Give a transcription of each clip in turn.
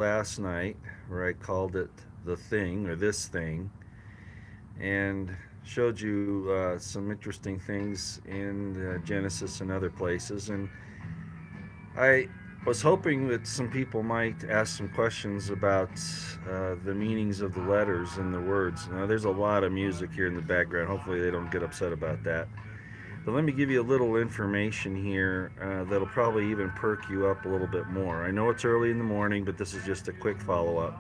last night where I called it the thing or this thing and showed you some interesting things in Genesis and other places. And I was hoping that some people might ask some questions about the meanings of the letters and the words. Now, there's a lot of music here in the background. Hopefully, they don't get upset about that. But let me give you a little information here that'll probably even perk you up a little bit more. I know it's early in the morning, but this is just a quick follow up.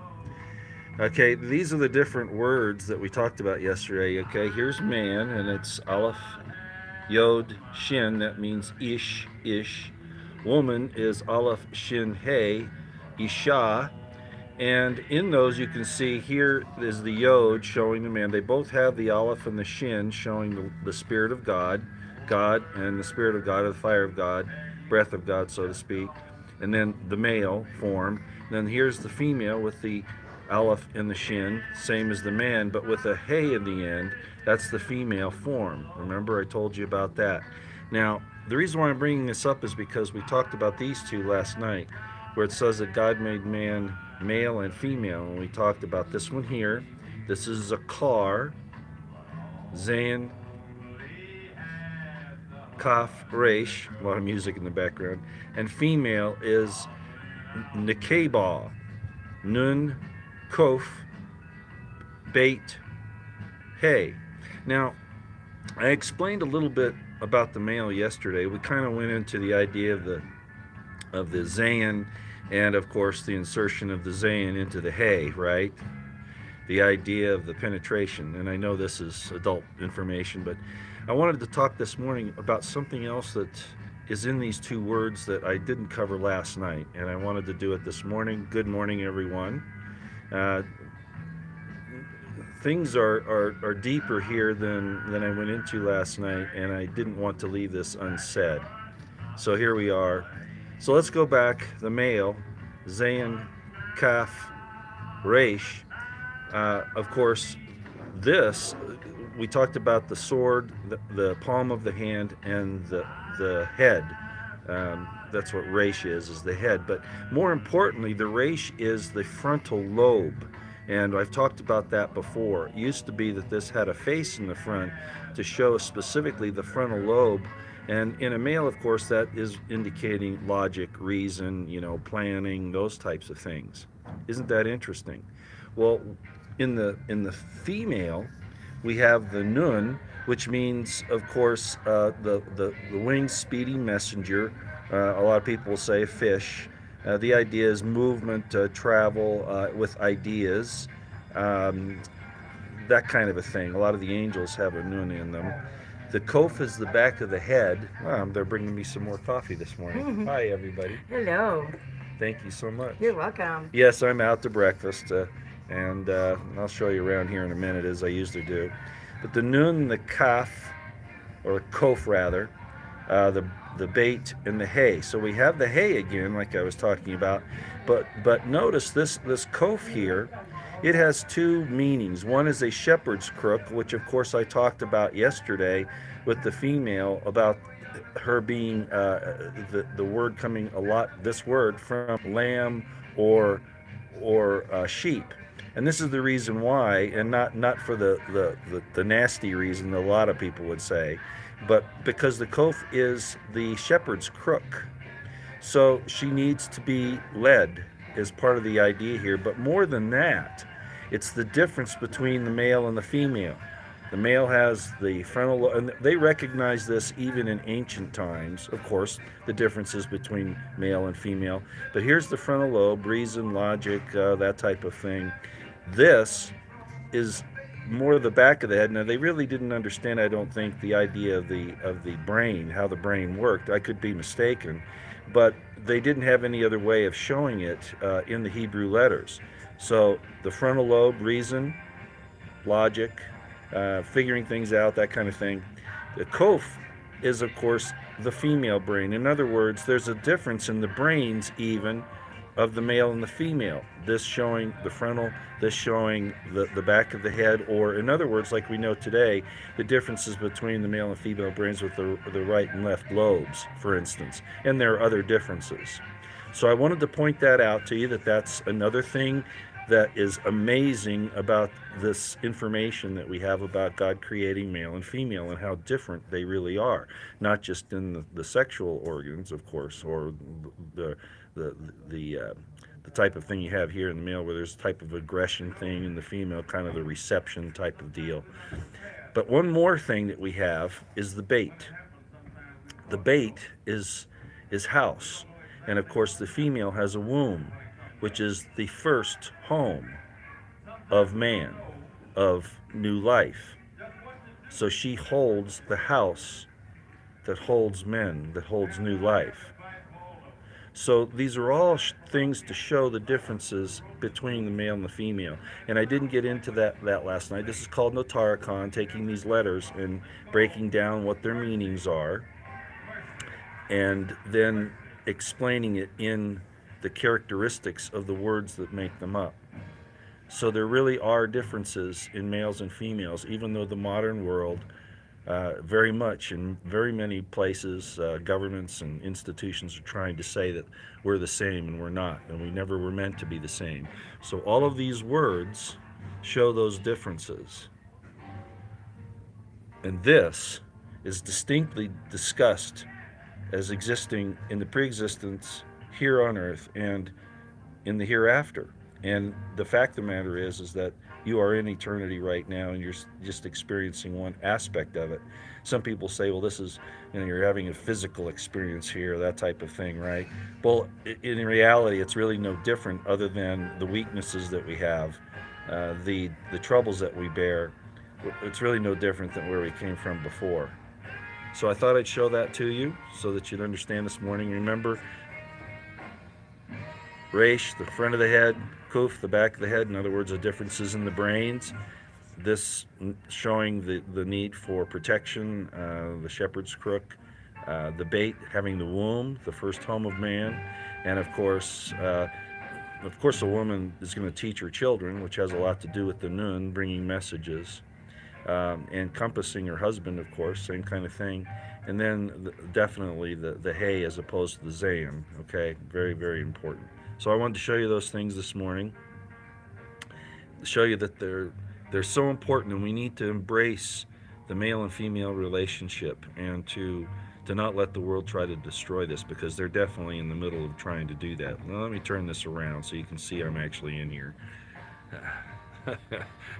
Okay, these are the different words that we talked about yesterday. Okay, here's man, and it's Aleph, Yod, Shin. That means Ish, Ish. Woman is Aleph, Shin, Hey, Isha. And in those, you can see here is the Yod showing the man. They both have the Aleph and the Shin showing the Spirit of God, God, and the Spirit of God, or the fire of God, breath of God, so to speak. And then the male form. And then here's the female with the Aleph and the Shin, same as the man, but with a Hey in the end. That's the female form. Remember, I told you about that. Now, the reason why I'm bringing this up is because we talked about these two last night, where it says that God made man male and female. And we talked about this one here. This is a car, Zayn, Kaf, Resh, a lot of music in the background. And female is Nekeba, Nun, Kof, Bait, Hey. Now, I explained a little bit about the male yesterday. We kind of went into the idea of the Zayn, and of course the insertion of the Zayn into the Hey, right? The idea of the penetration. And I know this is adult information, but I wanted to talk this morning about something else that is in these two words that I didn't cover last night, and I wanted to do it this morning. Good morning, everyone. Uh, Things are deeper here than I went into last night, and I didn't want to leave this unsaid. So here we are. So let's go back. The male, Zayn, Kaf, Resh. Of course, this, we talked about the sword, the palm of the hand, and the head. That's what Resh is the head. But more importantly, the Resh is the frontal lobe. And I've talked about that before. It used to be that this had a face in the front to show specifically the frontal lobe. And in a male, of course, that is indicating logic, reason, planning, those types of things. Isn't that interesting? Well, in the female, we have the nun, which means, of course, the winged speedy messenger. A lot of people will say fish. The idea is movement, travel with ideas, um, that kind of a thing. A lot of the angels have a nun in them. The kof is the back of the head. They're bringing me some more coffee this morning. Hi, everybody. Hello. Thank you so much. You're welcome. Yes, I'm out to breakfast, and I'll show you around here in a minute as I usually do. But the nun, the kaf, or kof rather, the bait and the hay. So we have the hay again, like I was talking about, but notice this kof here. It has two meanings. One is a shepherd's crook, which of course I talked about yesterday with the female about her being the word coming a lot. This word from lamb or sheep. And this is the reason why, and not for the nasty reason that a lot of people would say, but because the kof is the shepherd's crook. So she needs to be led as part of the idea here. But more than that, it's the difference between the male and the female. The male has the frontal, and they recognize this even in ancient times. Of course, the differences between male and female. But here's the frontal lobe, reason, logic, that type of thing. This is more the back of the head. Now they really didn't understand, I don't think, the idea of the brain, how the brain worked. I could be mistaken, but they didn't have any other way of showing it in the Hebrew letters. So the frontal lobe, reason, logic, figuring things out, that kind of thing. The kof is, of course, the female brain. In other words, there's a difference in the brains even of the male and the female. This showing the frontal, this showing the back of the head, or in other words, like we know today, the differences between the male and female brains with the right and left lobes, for instance. And there are other differences. So I wanted to point that out to you, that that's another thing that is amazing about this information that we have about God creating male and female and how different they really are. Not just in the sexual organs, of course, or the the the uh, the type of thing you have here in the male, where there's a type of aggression thing, in the female, kind of the reception type of deal. But one more thing that we have is the bait. The bait is house, and of course the female has a womb, which is the first home of man, of new life. So she holds the house that holds men, that holds new life. So these are all things to show the differences between the male and the female. And I didn't get into that last night. This is called Notaricon, taking these letters and breaking down what their meanings are, and then explaining it in the characteristics of the words that make them up. So there really are differences in males and females, even though the modern world, very much in very many places, governments and institutions are trying to say that we're the same, and we're not, and we never were meant to be the same. So all of these words show those differences. And this is distinctly discussed as existing in the pre-existence here on earth and in the hereafter. And the fact of the matter is that you are in eternity right now, and you're just experiencing one aspect of it. Some people say, well, this is, you're having a physical experience here, that type of thing, right? Well, in reality, it's really no different, other than the weaknesses that we have, the troubles that we bear. It's really no different than where we came from before. So I thought I'd show that to you so that you'd understand this morning. Remember, Reish, the front of the head, Kuf, the back of the head. In other words, the differences in the brains. This showing the need for protection, the shepherd's crook, the bait having the womb, the first home of man, and of course, a woman is going to teach her children, which has a lot to do with the Nun, bringing messages, encompassing her husband, of course, same kind of thing. And then definitely the hay as opposed to the zayin, okay? Very, very important. So I wanted to show you those things this morning, to show you that they're so important, and we need to embrace the male and female relationship, and to not let the world try to destroy this, because they're definitely in the middle of trying to do that. Now let me turn this around so you can see I'm actually in here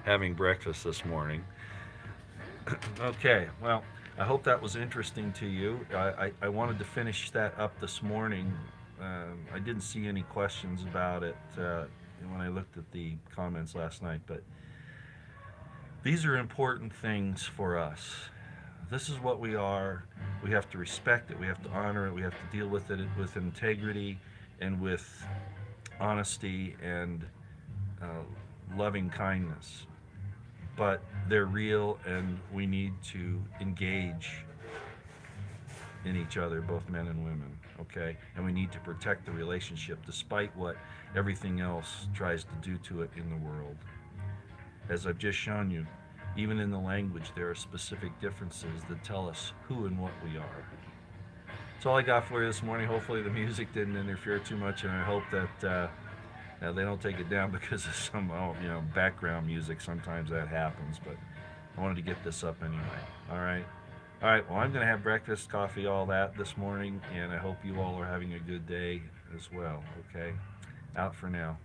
having breakfast this morning. Okay, well, I hope that was interesting to you. I wanted to finish that up this morning. I didn't see any questions about it when I looked at the comments last night, but these are important things for us. This is what we are. We have to respect it. We have to honor it. We have to deal with it with integrity and with honesty and loving kindness. But they're real, and we need to engage in each other, both men and women, okay? And we need to protect the relationship despite what everything else tries to do to it in the world. As I've just shown you, even in the language, there are specific differences that tell us who and what we are. That's all I got for you this morning. Hopefully the music didn't interfere too much, and I hope that they don't take it down because of some background music. Sometimes that happens, but I wanted to get this up anyway. All right. Well, I'm going to have breakfast, coffee, all that this morning, and I hope you all are having a good day as well. Okay. Out for now.